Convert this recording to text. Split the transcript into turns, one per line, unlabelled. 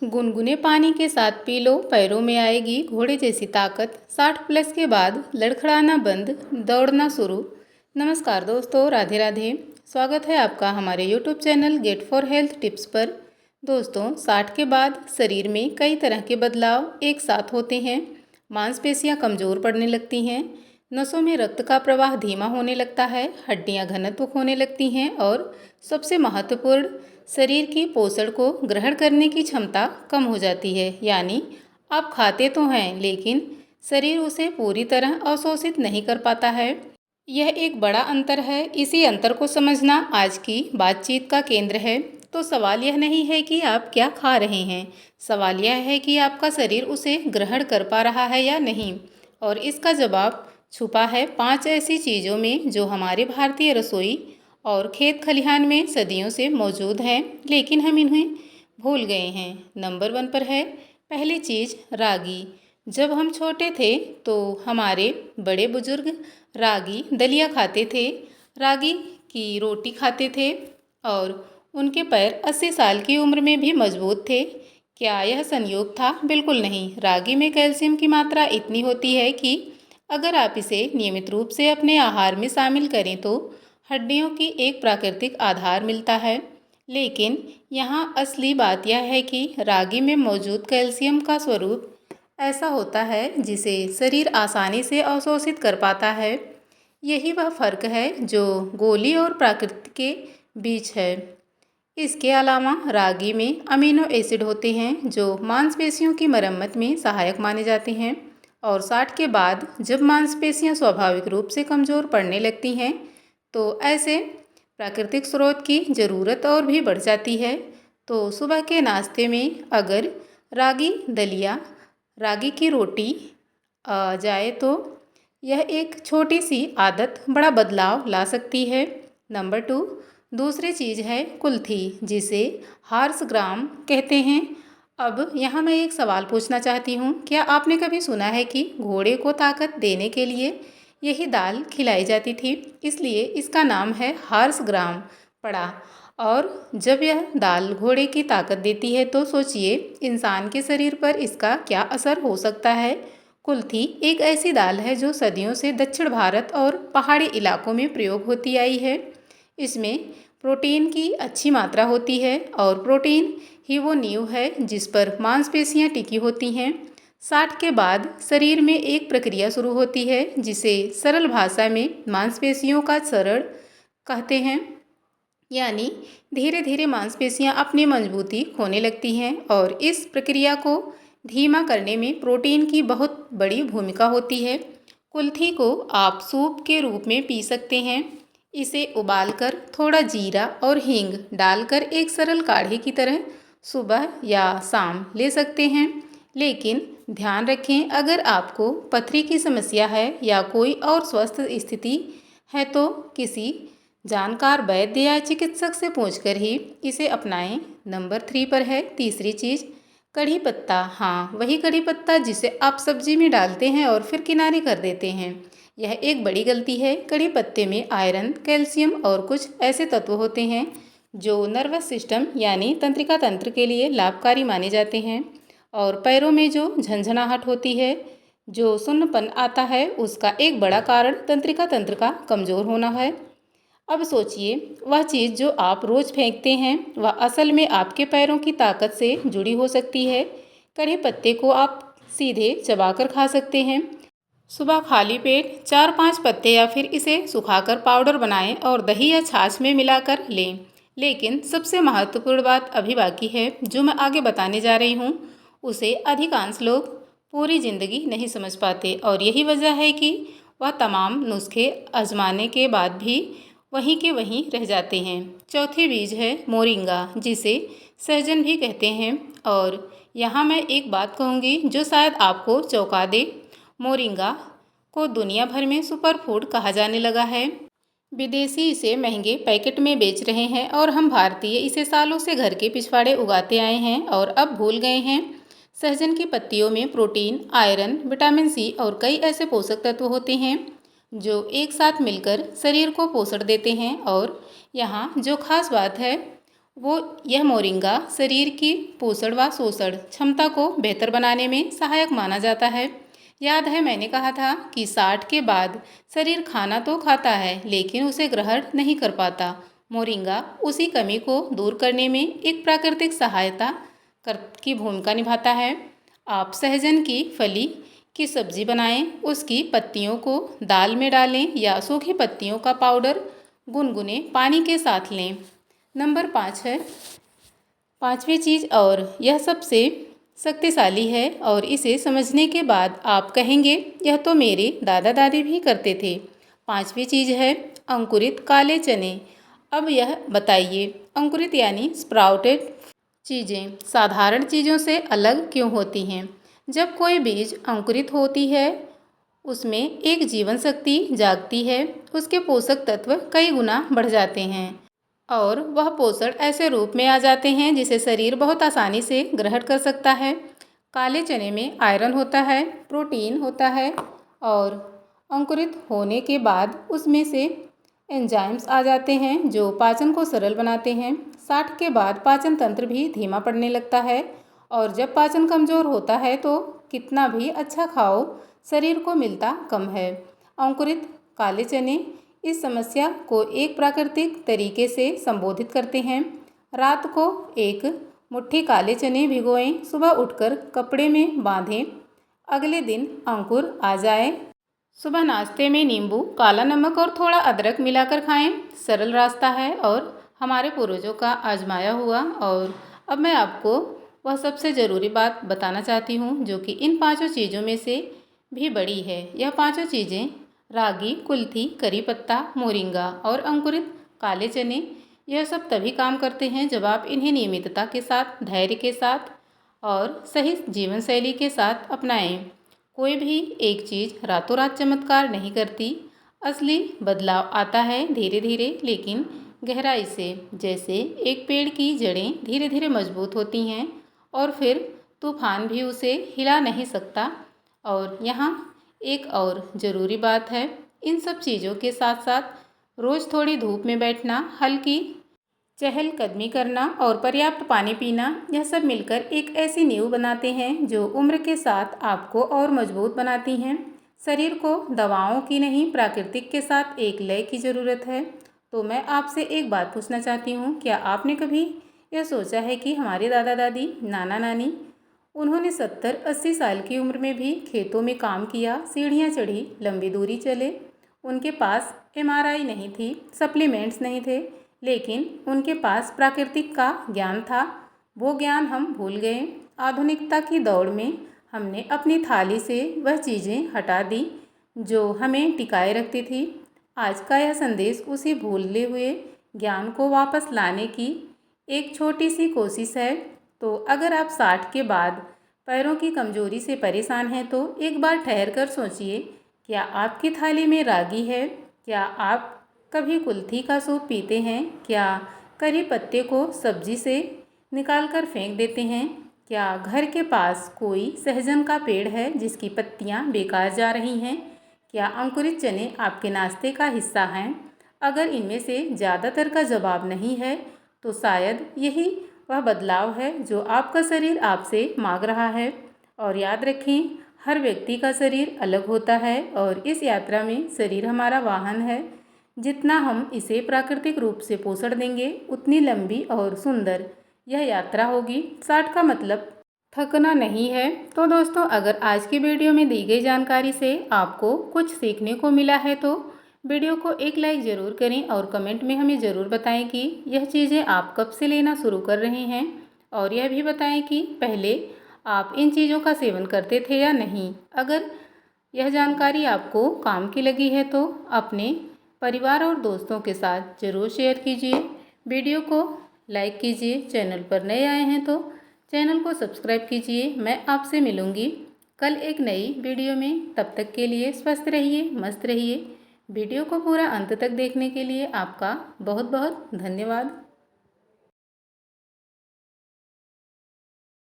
गुनगुने पानी के साथ पी लो, पैरों में आएगी घोड़े जैसी ताकत। 60 प्लस के बाद लड़खड़ाना बंद, दौड़ना शुरू। नमस्कार दोस्तों, राधे राधे। स्वागत है आपका हमारे YouTube channel get for health tips पर। दोस्तों, 60 के बाद शरीर में कई तरह के बदलाव एक साथ होते हैं। मांसपेशियां कमज़ोर पड़ने लगती हैं, नसों में रक्त का प्रवाह धीमा होने लगता है, हड्डियां घनत्व खोने लगती हैं और सबसे महत्वपूर्ण, शरीर की पोषण को ग्रहण करने की क्षमता कम हो जाती है। यानी आप खाते तो हैं लेकिन शरीर उसे पूरी तरह अवशोषित नहीं कर पाता है। यह एक बड़ा अंतर है। इसी अंतर को समझना आज की बातचीत का केंद्र है। तो सवाल यह नहीं है कि आप क्या खा रहे हैं, सवाल यह है कि आपका शरीर उसे ग्रहण कर पा रहा है या नहीं। और इसका जवाब छुपा है 5 ऐसी चीज़ों में जो हमारे भारतीय रसोई और खेत खलिहान में सदियों से मौजूद हैं, लेकिन हम इन्हें भूल गए हैं। नंबर 1 पर है पहली चीज़, रागी। जब हम छोटे थे तो हमारे बड़े बुजुर्ग रागी दलिया खाते थे, रागी की रोटी खाते थे और उनके पैर 80 साल की उम्र में भी मजबूत थे। क्या यह संयोग था? बिल्कुल नहीं। रागी में कैल्शियम की मात्रा इतनी होती है कि अगर आप इसे नियमित रूप से अपने आहार में शामिल करें तो हड्डियों की एक प्राकृतिक आधार मिलता है। लेकिन यहाँ असली बात यह है कि रागी में मौजूद कैल्शियम का स्वरूप ऐसा होता है जिसे शरीर आसानी से अवशोषित कर पाता है। यही वह फर्क है जो गोली और प्राकृतिक के बीच है। इसके अलावा रागी में अमीनो एसिड होते हैं जो मांसपेशियों की मरम्मत में सहायक माने जाते हैं। और 60 के बाद जब मांसपेशियां स्वाभाविक रूप से कमज़ोर पड़ने लगती हैं तो ऐसे प्राकृतिक स्रोत की ज़रूरत और भी बढ़ जाती है। तो सुबह के नाश्ते में अगर रागी दलिया, रागी की रोटी आ जाए तो यह एक छोटी सी आदत बड़ा बदलाव ला सकती है। नंबर 2, दूसरी चीज़ है कुल्थी, जिसे हार्स ग्राम कहते हैं। अब यहाँ मैं एक सवाल पूछना चाहती हूँ, क्या आपने कभी सुना है कि घोड़े को ताकत देने के लिए यही दाल खिलाई जाती थी, इसलिए इसका नाम है हार्स ग्राम पड़ा। और जब यह दाल घोड़े की ताकत देती है तो सोचिए इंसान के शरीर पर इसका क्या असर हो सकता है। कुल्थी एक ऐसी दाल है जो सदियों से दक्षिण भारत और पहाड़ी इलाकों में प्रयोग होती आई है। इसमें प्रोटीन की अच्छी मात्रा होती है और प्रोटीन ही वो नींव है जिस पर मांसपेशियां टिकी होती हैं। 60 के बाद शरीर में एक प्रक्रिया शुरू होती है जिसे सरल भाषा में मांसपेशियों का क्षरण कहते हैं। यानी धीरे धीरे मांसपेशियां अपनी मजबूती खोने लगती हैं और इस प्रक्रिया को धीमा करने में प्रोटीन की बहुत बड़ी भूमिका होती है। कुल्थी को आप सूप के रूप में पी सकते हैं। इसे उबालकर थोड़ा जीरा और हींग डालकर एक सरल काढ़े की तरह सुबह या शाम ले सकते हैं। लेकिन ध्यान रखें, अगर आपको पथरी की समस्या है या कोई और स्वास्थ्य स्थिति है तो किसी जानकार वैद्य या चिकित्सक से पूछकर ही इसे अपनाएं। नंबर 3 पर है तीसरी चीज़, कढ़ी पत्ता। हाँ, वही कढ़ी पत्ता जिसे आप सब्जी में डालते हैं और फिर किनारे कर देते हैं। यह एक बड़ी गलती है। कढ़ी पत्ते में आयरन, कैल्शियम और कुछ ऐसे तत्व होते हैं जो नर्वस सिस्टम यानी तंत्रिका तंत्र के लिए लाभकारी माने जाते हैं। और पैरों में जो झंझनाहट होती है, जो सुन्नपन आता है, उसका एक बड़ा कारण तंत्रिका तंत्र का कमज़ोर होना है। अब सोचिए, वह चीज़ जो आप रोज़ फेंकते हैं वह असल में आपके पैरों की ताकत से जुड़ी हो सकती है। कढ़ी पत्ते को आप सीधे चबाकर खा सकते हैं। सुबह खाली पेट 4-5 पत्ते या फिर इसे सुखाकर पाउडर बनाएं और दही या छाछ में मिलाकर लें। लेकिन सबसे महत्वपूर्ण बात अभी बाकी है जो मैं आगे बताने जा रही हूँ। उसे अधिकांश लोग पूरी ज़िंदगी नहीं समझ पाते और यही वजह है कि वह तमाम नुस्खे आजमाने के बाद भी वहीं के वहीं रह जाते हैं। चौथी बीज है मोरिंगा, जिसे सहजन भी कहते हैं। और यहाँ मैं एक बात कहूँगी जो शायद आपको चौंका दे। मोरिंगा को दुनिया भर में सुपर फूड कहा जाने लगा है। विदेशी इसे महंगे पैकेट में बेच रहे हैं और हम भारतीय इसे सालों से घर के पिछवाड़े उगाते आए हैं और अब भूल गए हैं। सहजन की पत्तियों में प्रोटीन, आयरन, विटामिन सी और कई ऐसे पोषक तत्व होते हैं जो एक साथ मिलकर शरीर को पोषण देते हैं। और यहाँ जो खास बात है यह मोरिंगा शरीर की पोषण व शोषण क्षमता को बेहतर बनाने में सहायक माना जाता है। याद है मैंने कहा था कि 60 के बाद शरीर खाना तो खाता है लेकिन उसे ग्रहण नहीं कर पाता। मोरिंगा उसी कमी को दूर करने में एक प्राकृतिक सहायता की भूमिका निभाता है। आप सहजन की फली की सब्जी बनाएं, उसकी पत्तियों को दाल में डालें या सूखी पत्तियों का पाउडर गुनगुने पानी के साथ लें। नंबर 5 है पांचवी चीज़, और यह सबसे शक्तिशाली है और इसे समझने के बाद आप कहेंगे यह तो मेरे दादा दादी भी करते थे। पांचवी चीज़ है अंकुरित काले चने। अब यह बताइए अंकुरित यानी स्प्राउटेड चीज़ें साधारण चीज़ों से अलग क्यों होती हैं? जब कोई बीज अंकुरित होती है उसमें एक जीवन शक्ति जागती है, उसके पोषक तत्व कई गुना बढ़ जाते हैं और वह पोषण ऐसे रूप में आ जाते हैं जिसे शरीर बहुत आसानी से ग्रहण कर सकता है। काले चने में आयरन होता है, प्रोटीन होता है और अंकुरित होने के बाद उसमें से एंजाइम्स आ जाते हैं जो पाचन को सरल बनाते हैं। 60 के बाद पाचन तंत्र भी धीमा पड़ने लगता है और जब पाचन कमज़ोर होता है तो कितना भी अच्छा खाओ शरीर को मिलता कम है। अंकुरित काले चने इस समस्या को एक प्राकृतिक तरीके से संबोधित करते हैं। रात को एक मुट्ठी काले चने भिगोएं, सुबह उठकर कपड़े में बांधें, अगले दिन अंकुर आ जाए। सुबह नाश्ते में नींबू, काला नमक और थोड़ा अदरक मिलाकर खाएं। सरल रास्ता है और हमारे पूर्वजों का आजमाया हुआ। और अब मैं आपको वह सबसे ज़रूरी बात बताना चाहती हूँ जो कि इन पांचों चीज़ों में से भी बड़ी है। यह पांचों चीज़ें रागी, कुल्थी, करी पत्ता, मोरिंगा और अंकुरित काले चने, यह सब तभी काम करते हैं जब आप इन्हें नियमितता के साथ, धैर्य के साथ और सही जीवन शैली के साथ अपनाएं। कोई भी एक चीज़ रातों रात चमत्कार नहीं करती। असली बदलाव आता है धीरे धीरे लेकिन गहराई से। जैसे एक पेड़ की जड़ें धीरे धीरे मजबूत होती हैं और फिर तूफान भी उसे हिला नहीं सकता। और यहाँ एक और ज़रूरी बात है, इन सब चीज़ों के साथ साथ रोज़ थोड़ी धूप में बैठना, हल्की चहलकदमी करना और पर्याप्त पानी पीना, यह सब मिलकर एक ऐसी नींव बनाते हैं जो उम्र के साथ आपको और मजबूत बनाती हैं। शरीर को दवाओं की नहीं, प्राकृतिक के साथ एक लय की ज़रूरत है। तो मैं आपसे एक बात पूछना चाहती हूँ, क्या आपने कभी यह सोचा है कि हमारे दादा दादी, नाना नानी, उन्होंने 70-80 साल की उम्र में भी खेतों में काम किया, सीढ़ियाँ चढ़ी, लंबी दूरी चले। उनके पास MRI नहीं थी, सप्लीमेंट्स नहीं थे, लेकिन उनके पास प्राकृतिक का ज्ञान था। वो ज्ञान हम भूल गए। आधुनिकता की दौड़ में हमने अपनी थाली से वह चीज़ें हटा दी जो हमें टिकाए रखती थी। आज का यह संदेश उसी भूले हुए ज्ञान को वापस लाने की एक छोटी सी कोशिश है। तो अगर आप 60 के बाद पैरों की कमजोरी से परेशान हैं तो एक बार ठहर कर सोचिए, क्या आपकी थाली में रागी है? क्या आप कभी कुल्थी का सूप पीते हैं? क्या करी पत्ते को सब्जी से निकाल कर फेंक देते हैं? क्या घर के पास कोई सहजन का पेड़ है जिसकी पत्तियां बेकार जा रही हैं? क्या अंकुरित चने आपके नाश्ते का हिस्सा हैं? अगर इनमें से ज़्यादातर का जवाब नहीं है तो शायद यही वह बदलाव है जो आपका शरीर आपसे मांग रहा है। और याद रखें, हर व्यक्ति का शरीर अलग होता है और इस यात्रा में शरीर हमारा वाहन है। जितना हम इसे प्राकृतिक रूप से पोषण देंगे उतनी लंबी और सुंदर यह यात्रा होगी। 60 का मतलब थकना नहीं है। तो दोस्तों, अगर आज की वीडियो में दी गई जानकारी से आपको कुछ सीखने को मिला है तो वीडियो को एक लाइक ज़रूर करें और कमेंट में हमें ज़रूर बताएं कि यह चीज़ें आप कब से लेना शुरू कर रहे हैं। और यह भी बताएं कि पहले आप इन चीज़ों का सेवन करते थे या नहीं। अगर यह जानकारी आपको काम की लगी है तो अपने परिवार और दोस्तों के साथ ज़रूर शेयर कीजिए। वीडियो को लाइक कीजिए। चैनल पर नए आए हैं तो चैनल को सब्सक्राइब कीजिए। मैं आपसे मिलूँगी कल एक नई वीडियो में। तब तक के लिए स्वस्थ रहिए, मस्त रहिए। वीडियो को पूरा अंत तक देखने के लिए आपका बहुत बहुत धन्यवाद।